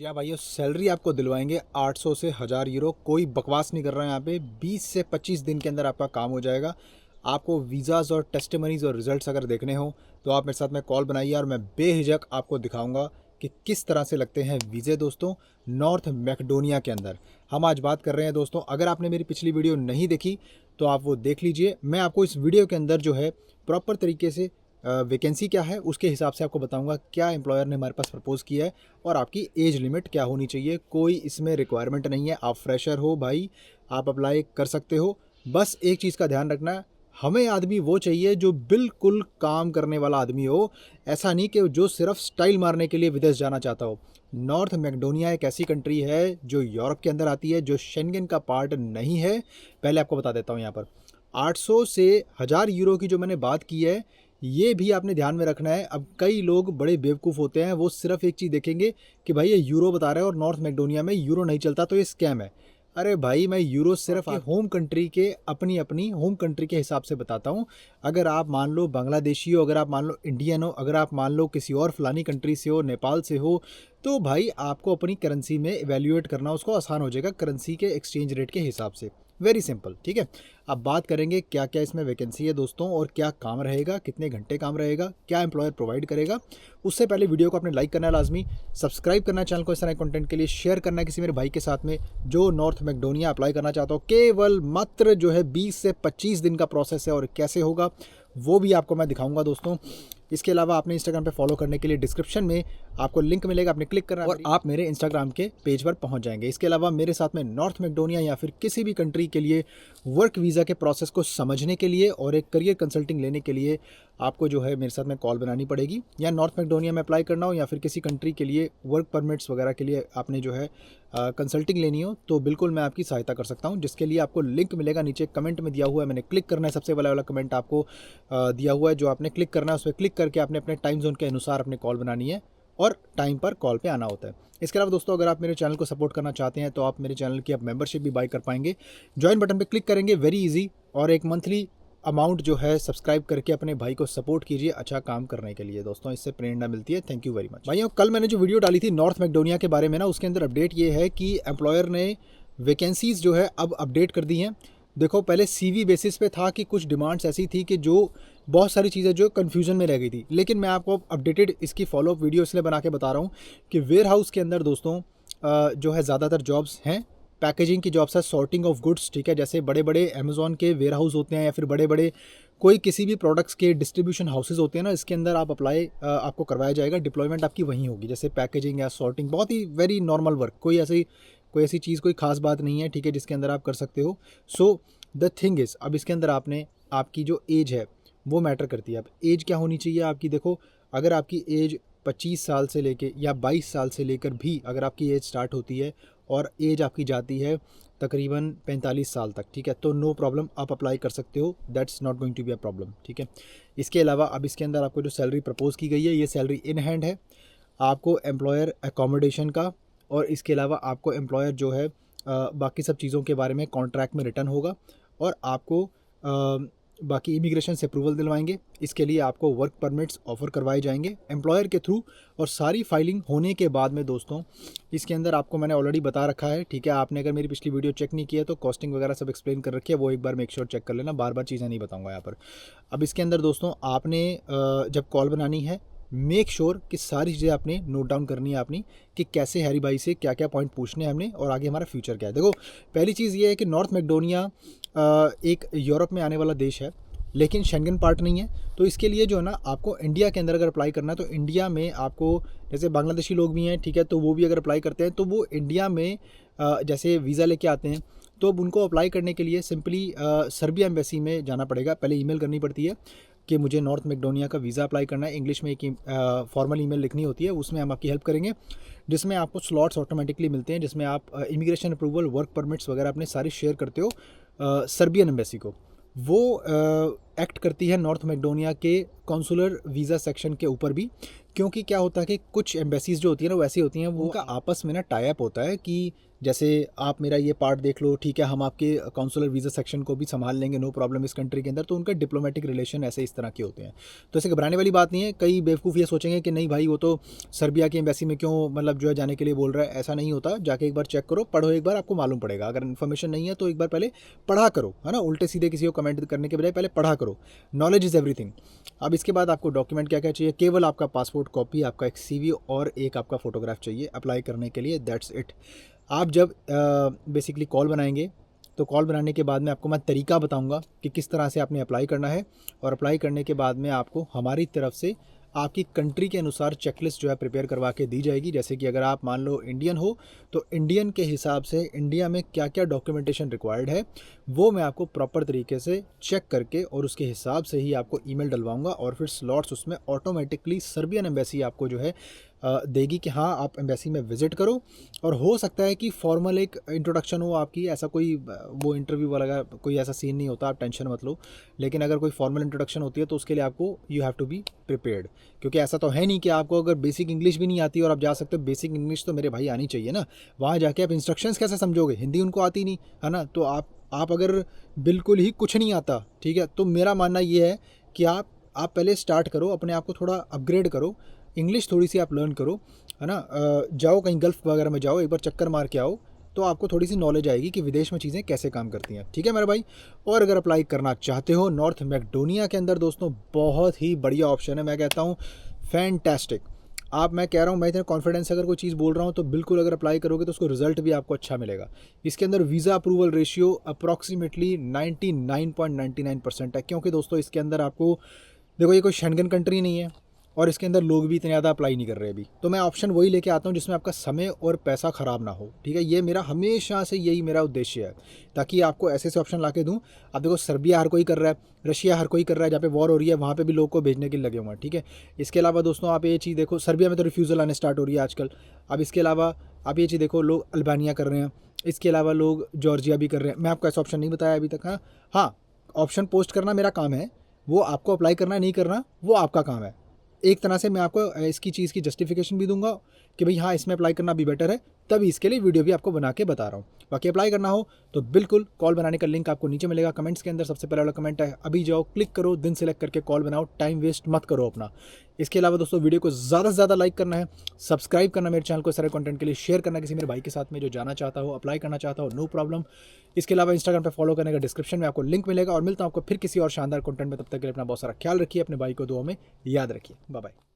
जी हाँ भाइयों, सैलरी आपको दिलवाएंगे 800 से 1000 यूरो। कोई बकवास नहीं कर रहा है यहाँ पे। 20 से 25 दिन के अंदर आपका काम हो जाएगा। आपको वीज़ाज़ और टेस्टिमनीज़ और रिजल्ट्स अगर देखने हो तो आप मेरे साथ में कॉल बनाइए और मैं बेहिचक आपको दिखाऊंगा कि किस तरह से लगते हैं वीज़े दोस्तों नॉर्थ मैकेडोनिया के अंदर। हम आज बात कर रहे हैं दोस्तों, अगर आपने मेरी पिछली वीडियो नहीं देखी तो आप वो देख लीजिए। मैं आपको इस वीडियो के अंदर जो है प्रॉपर तरीके से वैकेंसी क्या है उसके हिसाब से आपको बताऊंगा, क्या एम्प्लॉयर ने हमारे पास प्रपोज़ किया है और आपकी एज लिमिट क्या होनी चाहिए। कोई इसमें रिक्वायरमेंट नहीं है, आप फ्रेशर हो भाई आप अप्लाई कर सकते हो। बस एक चीज़ का ध्यान रखना है, हमें आदमी वो चाहिए जो बिल्कुल काम करने वाला आदमी हो। ऐसा नहीं कि जो सिर्फ स्टाइल मारने के लिए विदेश जाना चाहता हो। नॉर्थ मैकेडोनिया एक ऐसी कंट्री है जो यूरोप के अंदर आती है, जो शेंगन का पार्ट नहीं है। पहले आपको बता देता हूँ, यहाँ पर 800 से 1000 यूरो की जो मैंने बात की है, ये भी आपने ध्यान में रखना है। अब कई लोग बड़े बेवकूफ़ होते हैं, वो सिर्फ एक चीज़ देखेंगे कि भाई ये यूरो बता रहे हैं और नॉर्थ मैकेडोनिया में यूरो नहीं चलता तो ये स्कैम है। अरे भाई, मैं यूरो सिर्फ होम कंट्री के अपनी अपनी होम कंट्री के हिसाब से बताता हूँ। अगर आप मान लो बांग्लादेशी हो, अगर आप मान लो इंडियन हो, अगर आप मान लो किसी और फलानी कंट्री से हो, नेपाल से हो, तो भाई आपको अपनी करेंसी में इवेल्यूएट करना उसको आसान हो जाएगा करेंसी के एक्सचेंज रेट के हिसाब से। वेरी सिंपल, ठीक है। अब बात करेंगे क्या क्या इसमें वैकेंसी है दोस्तों और क्या काम रहेगा, कितने घंटे काम रहेगा, क्या एम्प्लॉयर प्रोवाइड करेगा। उससे पहले वीडियो को आपने लाइक करना है लाजमी, सब्सक्राइब करना है चैनल को इस तरह कंटेंट के लिए, शेयर करना है किसी मेरे भाई के साथ में जो नॉर्थ मैकेडोनिया अप्लाई करना चाहता हो। केवल मात्र जो है 20 से 25 दिन का प्रोसेस है और कैसे होगा वो भी आपको मैं दिखाऊंगा दोस्तों। इसके अलावा आपने इंस्टाग्राम पे फॉलो करने के लिए डिस्क्रिप्शन में आपको लिंक मिलेगा, आपने क्लिक करना और आप मेरे इंस्टाग्राम के पेज पर पहुंच जाएंगे। इसके अलावा मेरे साथ में नॉर्थ मैकेडोनिया या फिर किसी भी कंट्री के लिए वर्क वीज़ा के प्रोसेस को समझने के लिए और एक करियर कंसल्टिंग लेने के लिए आपको जो है मेरे साथ में कॉल बनानी पड़ेगी। या नॉर्थ मैकेडोनिया में अप्लाई करना हो या फिर किसी कंट्री के लिए वर्क परमिट्स वगैरह के लिए आपने जो है कंसल्टिंग लेनी हो तो बिल्कुल मैं आपकी सहायता कर सकता हूं, जिसके लिए आपको लिंक मिलेगा नीचे कमेंट में दिया हुआ है। मैंने क्लिक करना है, सबसे वाला कमेंट आपको दिया हुआ है, जो आपने क्लिक करना है उस पर क्लिक करके आपने अपने टाइम जोन के अनुसार अपने कॉल बनानी है और टाइम पर कॉल पे आना होता है। इसके अलावा दोस्तों, अगर आप मेरे चैनल को सपोर्ट करना चाहते हैं तो आप मेरे चैनल की आप मेंबरशिप भी बाय कर पाएंगे। ज्वाइन बटन पे क्लिक करेंगे, वेरी इजी, और एक मंथली अमाउंट जो है सब्सक्राइब करके अपने भाई को सपोर्ट कीजिए अच्छा काम करने के लिए दोस्तों, इससे प्रेरणा मिलती है। थैंक यू वेरी मच भाइयों। कल मैंने जो वीडियो डाली थी नॉर्थ मैकेडोनिया के बारे में ना, उसके अंदर अपडेट ये है कि एम्प्लॉयर ने वैकेंसीज़ जो है अब अपडेट कर दी हैं। देखो, पहले सीवी बेसिस पे था कि कुछ डिमांड्स ऐसी थी कि जो बहुत सारी चीज़ें जो कन्फ्यूजन में रह गई थी, लेकिन मैं आपको अपडेटेड इसकी फॉलोअप वीडियो इसलिए बना के बता रहा हूँ कि वेयर हाउस के अंदर दोस्तों जो है ज़्यादातर जॉब्स हैं। पैकेजिंग की जॉब्स है, सॉर्टिंग ऑफ गुड्स, ठीक है, जैसे बड़े बड़े अमेज़ॉन के वेयर हाउस होते हैं या फिर बड़े बड़े कोई किसी भी प्रोडक्ट्स के डिस्ट्रीब्यूशन हाउसेज होते हैं ना, इसके अंदर आप अप्लाई आपको करवाया जाएगा, डिप्लॉयमेंट आपकी वहीं होगी। जैसे पैकेजिंग या सॉर्टिंग, बहुत ही वेरी नॉर्मल वर्क, कोई ऐसी चीज़ कोई खास बात नहीं है, ठीक है, जिसके अंदर आप कर सकते हो। सो द थिंग इज़, अब इसके अंदर आपने आपकी जो एज है वो मैटर करती है। अब एज क्या होनी चाहिए आपकी, देखो, अगर आपकी एज 25 साल से लेके या 22 साल से लेकर भी अगर आपकी एज स्टार्ट होती है और एज आपकी जाती है तकरीबन 45 साल तक, ठीक है, तो नो प्रॉब्लम, आप अप्लाई कर सकते हो, that's not going to be a problem, ठीक है। इसके अलावा अब इसके अंदर आपको जो सैलरी प्रपोज की गई है, ये सैलरी इन हैंड है। आपको एम्प्लॉयर एकोमोडेशन का और इसके अलावा आपको एम्प्लॉयर जो है बाकी सब चीज़ों के बारे में कॉन्ट्रैक्ट में रिटर्न होगा और आपको बाकी इमिग्रेशन से अप्रूवल दिलवाएंगे। इसके लिए आपको वर्क परमिट्स ऑफ़र करवाए जाएंगे एम्प्लॉयर के थ्रू, और सारी फाइलिंग होने के बाद में दोस्तों इसके अंदर आपको मैंने ऑलरेडी बता रखा है, ठीक है। आपने अगर मेरी पिछली वीडियो चेक नहीं किया तो कॉस्टिंग वगैरह सब एक्सप्लेन कर रखी है, वो एक बार मेक श्योर चेक कर लेना, बार बार चीज़ें नहीं बताऊँगा यहाँ पर। अब इसके अंदर दोस्तों आपने जब कॉल बनानी है, मेक श्योर कि सारी चीज़ें आपने नोट डाउन करनी है अपनी, कि कैसे हैरी भाई से क्या क्या पॉइंट पूछने हैं हमने और आगे हमारा फ्यूचर क्या है। देखो, पहली चीज़ ये है कि नॉर्थ मैकेडोनिया एक यूरोप में आने वाला देश है लेकिन शेंगन पार्ट नहीं है, तो इसके लिए जो है ना, आपको इंडिया के अंदर अगर अप्लाई करना है तो इंडिया में आपको, जैसे बांग्लादेशी लोग भी हैं, ठीक है, तो वो भी अगर अप्लाई करते हैं तो वो इंडिया में जैसे वीज़ा लेके आते हैं तो अब उनको अप्लाई करने के लिए सिंपली सर्बिया एम्बेसी में जाना पड़ेगा। पहले ईमेल करनी पड़ती है कि मुझे नॉर्थ मैकेडोनिया का वीज़ा अप्लाई करना है, इंग्लिश में एक फॉर्मल ईमेल लिखनी होती है, उसमें हम आपकी हेल्प करेंगे, जिसमें आपको स्लॉट्स ऑटोमेटिकली मिलते हैं, जिसमें आप इमिग्रेशन अप्रूवल, वर्क परमिट्स वगैरह अपने सारे शेयर करते हो सर्बियन एम्बेसी को। वो एक्ट करती है नॉर्थ मैकेडोनिया के कॉन्सुलर वीज़ा सेक्शन के ऊपर भी, क्योंकि क्या होता है कि कुछ एम्बेसीज जो होती है ना वैसी होती हैं, वो उनका आपस में ना टाई अप होता है कि जैसे आप मेरा ये पार्ट देख लो, ठीक है, हम आपके कॉन्सुलर वीज़ा सेक्शन को भी संभाल लेंगे, नो प्रॉब्लम इस कंट्री के अंदर। तो उनका डिप्लोमेटिक रिलेशन ऐसे इस तरह के होते हैं। तो ऐसे घबराने वाली बात नहीं है। कई बेवकूफ़ ये सोचेंगे कि नहीं भाई वो तो सर्बिया की एम्बेसी में क्यों मतलब जो है जाने के लिए बोल रहा है। ऐसा नहीं होता, जाके एक बार चेक करो, पढ़ो एक बार, आपको मालूम पड़ेगा। अगर इन्फॉर्मेशन नहीं है तो एक बार पहले पढ़ा करो, है ना। उल्टे सीधे किसी को कमेंट करने के बजाय पहले पढ़ा करो। Knowledge is everything. अब इसके बाद आपको डॉक्यूमेंट क्या क्या चाहिए? केवल आपका पासपोर्ट कॉपी, आपका एक CV और एक आपका फ़ोटोग्राफ चाहिए अप्लाई करने के लिए, दैट्स इट। आप जब बेसिकली कॉल बनाएंगे तो कॉल बनाने के बाद में आपको मैं तरीका बताऊंगा कि किस तरह से आपने अप्लाई करना है, और अप्लाई करने के बाद में आपको हमारी तरफ से आपकी कंट्री के अनुसार चेकलिस्ट जो है प्रिपेयर करवा के दी जाएगी। जैसे कि अगर आप मान लो इंडियन हो तो इंडियन के हिसाब से इंडिया में क्या क्या डॉक्यूमेंटेशन रिक्वायर्ड है वो मैं आपको प्रॉपर तरीके से चेक करके और उसके हिसाब से ही आपको ईमेल डलवाऊंगा, और फिर स्लॉट्स उसमें ऑटोमेटिकली सर्बियन एम्बेसी आपको जो है देगी कि हाँ आप एम्बेसी में विज़िट करो। और हो सकता है कि फॉर्मल एक इंट्रोडक्शन हो आपकी, ऐसा कोई वो इंटरव्यू वाला कोई ऐसा सीन नहीं होता, आप टेंशन मत लो। लेकिन अगर कोई फॉर्मल इंट्रोडक्शन होती है तो उसके लिए आपको you have to be prepared, क्योंकि ऐसा तो है नहीं कि आपको अगर बेसिक इंग्लिश भी नहीं आती और आप जा सकते हो। बेसिक इंग्लिश तो मेरे भाई आनी चाहिए ना, वहाँ जाके आप इंस्ट्रक्शंस कैसे समझोगे? हिंदी उनको आती नहीं है ना। तो आप अगर बिल्कुल ही कुछ नहीं आता, ठीक है, तो मेरा मानना ये है कि आप पहले स्टार्ट करो, अपने आप को थोड़ा अपग्रेड करो, इंग्लिश थोड़ी सी आप लर्न करो, है ना। जाओ कहीं गल्फ़ वगैरह में जाओ, एक बार चक्कर मार के आओ, तो आपको थोड़ी सी नॉलेज आएगी कि विदेश में चीज़ें कैसे काम करती हैं, ठीक है मेरे भाई। और अगर अप्लाई करना चाहते हो नॉर्थ मैकेडोनिया के अंदर दोस्तों, बहुत ही बढ़िया ऑप्शन है, मैं कहता हूँ फैंटास्टिक। मैं कह रहा हूँ, मैं इतने कॉन्फिडेंस से अगर कोई चीज़ बोल रहा हूँ तो बिल्कुल अगर अप्लाई करोगे तो उसको रिजल्ट भी आपको अच्छा मिलेगा। इसके अंदर वीज़ा अप्रूवल रेशियो अप्रॉक्सीमेटली 99.99% है, क्योंकि दोस्तों इसके अंदर आपको देखो ये कोई शेंगन कंट्री नहीं है और इसके अंदर लोग भी इतने ज़्यादा अप्लाई नहीं कर रहे अभी। तो मैं ऑप्शन वही लेके आता हूँ जिसमें आपका समय और पैसा ख़राब ना हो, ठीक है। ये मेरा हमेशा से यही मेरा उद्देश्य है, ताकि आपको ऐसे ऐसे ऑप्शन ला के दूँ। अब देखो सर्बिया हर कोई कर रहा है, रशिया हर कोई कर रहा है, जहाँ पे वॉर हो रही है वहाँ पे भी लोग को भेजने के लिए लगे हुए हैं, ठीक है। इसके अलावा दोस्तों आप ये चीज़ देखो, सर्बिया में तो रिफ्यूज़ल आने स्टार्ट हो रही है आजकल। अब इसके अलावा आप ये चीज़ देखो, लोग अल्बानिया कर रहे हैं, इसके अलावा लोग जॉर्जिया भी कर रहे हैं। मैं आपको ऐसा ऑप्शन नहीं बताया अभी तक। हाँ, ऑप्शन पोस्ट करना मेरा काम है, वो आपको अप्लाई करना नहीं करना वो आपका काम है। एक तरह से मैं आपको इसकी चीज़ की जस्टिफिकेशन भी दूंगा कि भाई हाँ इसमें अप्लाई करना भी बेटर है, तभी इसके लिए वीडियो भी आपको बना के बता रहा हूँ। बाकी अप्लाई करना हो तो बिल्कुल कॉल बनाने का लिंक आपको नीचे मिलेगा कमेंट्स के अंदर, सबसे पहले वाला कमेंट है, अभी जाओ क्लिक करो, दिन सेलेक्ट करके कॉल बनाओ, टाइम वेस्ट मत करो अपना। इसके अलावा दोस्तों वीडियो को ज़्यादा से ज़्यादा लाइक करना है, सब्सक्राइब करना मेरे चैनल को, सारे कंटेंट के लिए शेयर करना किसी मेरे भाई के साथ में जो जाना चाहता हो, अप्लाई करना चाहता हो, नो प्रॉब्लम। इसके अलावा इंस्टाग्राम पे फॉलो करने का डिस्क्रिप्शन में आपको लिंक मिलेगा, और मिलता हूँ आपको फिर किसी और शानदार कंटेंट में। तब तक के लिए अपना बहुत सारा ख्याल रखिए, अपने भाई को दुआ में याद रखिए। Bye bye.